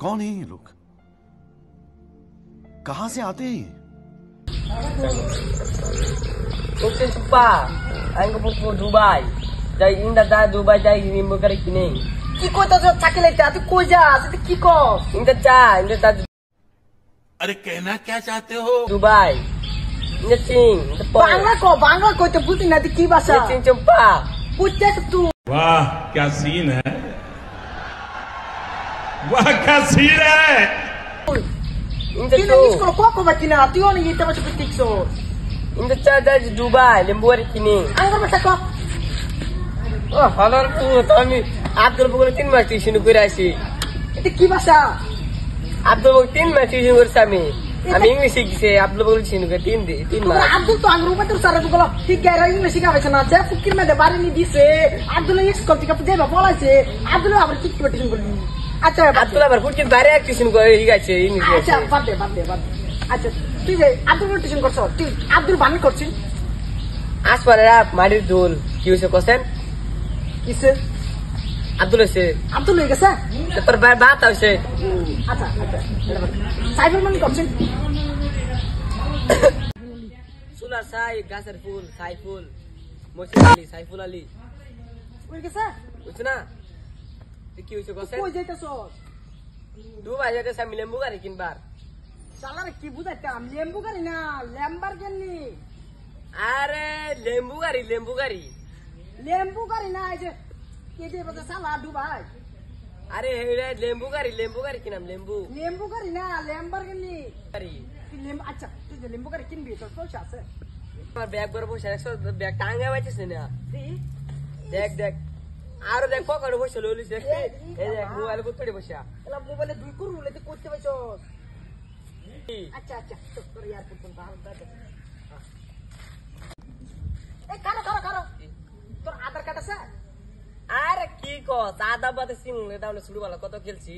कौन है ये लोग? कहां से आते हैं ये? Dubai. Jai inda da Dubai jai limbu kari kini. Kiko to sakile cha tu ko ja se kiko. Inda da अरे कहना क्या चाहते हो? Dubai. Inda ting, inda po. Bangla ko to buti na di ki basa. Inda ting chumpa. Putte tu. वाह क्या scene है, वाह क्या सीन है। Inda Kina tu. isko ko bakina tu oni ita ba seperti so. Inda da Dubai limbu kari kini. Anggar ba ko. Oh, halar tu tami Abdul Bugul 3 mas tuition kore ashi. Ita ki basa. Abdul Bugul 3 mas tuition korchi ami. Ami English শিখছি Abdul Bugul tuition kore 3 mas. Abdul to angru ba tur sara bugolo. Ki gera English ka bacha na se fukir me de bare ni dise. Abdul ex korti ka puje ba bolache. Abdul abar ki tuition করলি। আচ্ছা Abdul abar ফুকির বাইরে tuition করে শিখাইছে English। আচ্ছা বাদ দে। আচ্ছা তুই যে আব্দুল টিউশন করছ তুই আব্দুল বান করছিস আসপারে মাটির দোল কি হইছে কোশ্চেন কিসে আব্দুল হইছে আব্দুল হয়ে গেছে তোর ভাই বাত হইছে আচ্ছা সাইফুল মান করছিস সুলা সাই গাছের ফুল সাইফুল মসজিদ আলী সাইফুল আলী হয়ে গেছে বুঝছ না কি হইছে কোশ্চেন কই যাইতেছ দুবাই যাইতে সামি লেম্বু গাড়ি কিনবার শালারে কি বুঝাইতাম লেম্বু গাড়ি না ল্যাম্বরগিনি আরে লেম্বু গাড়ি লেম্বু গাড়ি না এই যে কে দে বলে শালা দুবাই আরে হেড়ে লেম্বু গাড়ি কিনাম লেম্বু গাড়ি না ল্যাম্বরগিনি গাড়ি লেম্বু আচ্ছা তুই যে লেম্বু গাড়ি কিনবি তোর পয়সা আছে আমার ব্যাগ বড় বসে রাখছ ব্যাগ টাঙ্গা বাইছিস না দেখ আরো দেখ পকেটে বসে লইলিস এই দেখ মোবাইল কোথায় বসে এলা মোবাইলে দুই করু লইতে করতে পাইছস আচ্ছা তোর এয়ারপোর্ট কোন ভালো দাদা এই কারো তোর আধার কার্ড আছে আরে কি কস আদা বাতে সিংলে দাউলে শুরুবালা কত খেলছি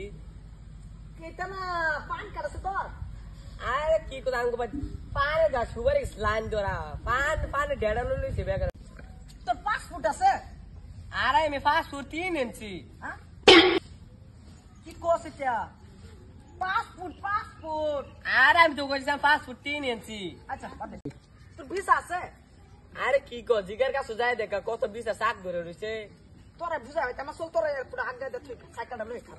কেটা না পান কার্ড আছে তোর আরে কি কত আঙ্গ পানে যা সুগার লাইন ধরা পানে ডেড়া লইছে ব্যাগ তোর পাসপোর্ট আছে আরে আমি পাসপোর্ট 3 ইঞ্চি হ্যাঁ কি কস এটা পাসপোর্ট আরে আমি তো কইছিলাম পাসপোর্ট 3 ইঞ্চি আচ্ছা বাদে তোর ভিসা আছে আরে কি কস জিগার কাছে যায় দেখা কত ভিসা শাক ধরে রইছে তোরে বুঝাই আমার চল তোরে পুরো আগে দে তুই সাইকেলটা লই খা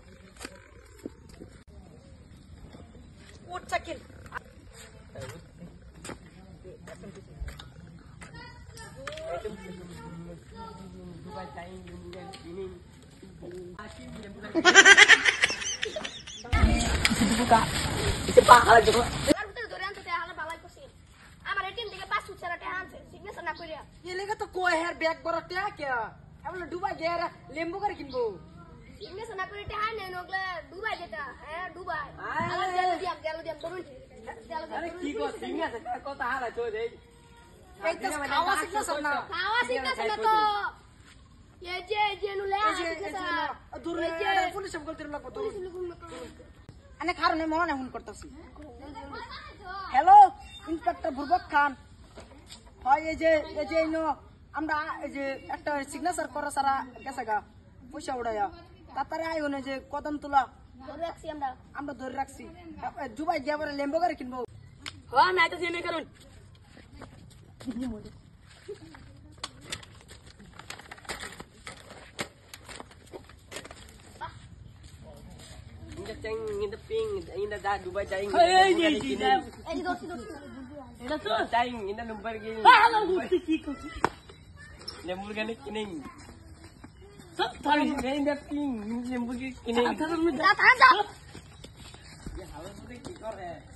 উঠ সাইকেল দুবাই টাইম কিনি বুকা এটা পাহাড় যাব আর ভিতরে ধরে আনতে হালা বালাই করছি আমার এটিএম থেকে 500 টাকা আনছে সিগনেচার না কইরা ये लेगा तो कोई है बैग बड़ा क्या क्या अब लोग डूबा गया रे लेम्बू कर किनबो সিগনেচার না করে টাকা নেন ওগলা দুবাই যেটা হ্যাঁ দুবাই আলা দেলো দিয়াম ধরুন আরে কি কস সিগনেচার কত হালা চই দেই এই তো খাওয়া সিগনেচার না খাওয়া সিগনেচার না তো এই যে নুলে সিগনেচার দূর পুলিশ সব বলতে লাগবো তো পুলিশ লোক আনে কারণে মনে হুন করতেছি হ্যালো ইন্সপেক্টর বুরবক খান হয় এই যে ইনো আমরা এই যে একটা সিগনেচার করা সারা গেছে গা পয়সা উড়াইয়া তাড়াতাড়ি আইও না যে কদম তোলা ধরে রাখছি আমরা ধরে রাখছি দুবাই গিয়ে আবার লেম্বো করে কিনবো হ্যাঁ আমি আইতে জেনে করুন in the ping in the da Dubai dying এই দোস্ত এটা তো dying in the Lamborghini Lamborghini kining sab thari in the ping Lamborghini kining যা যা ये हालत में की कर रहा है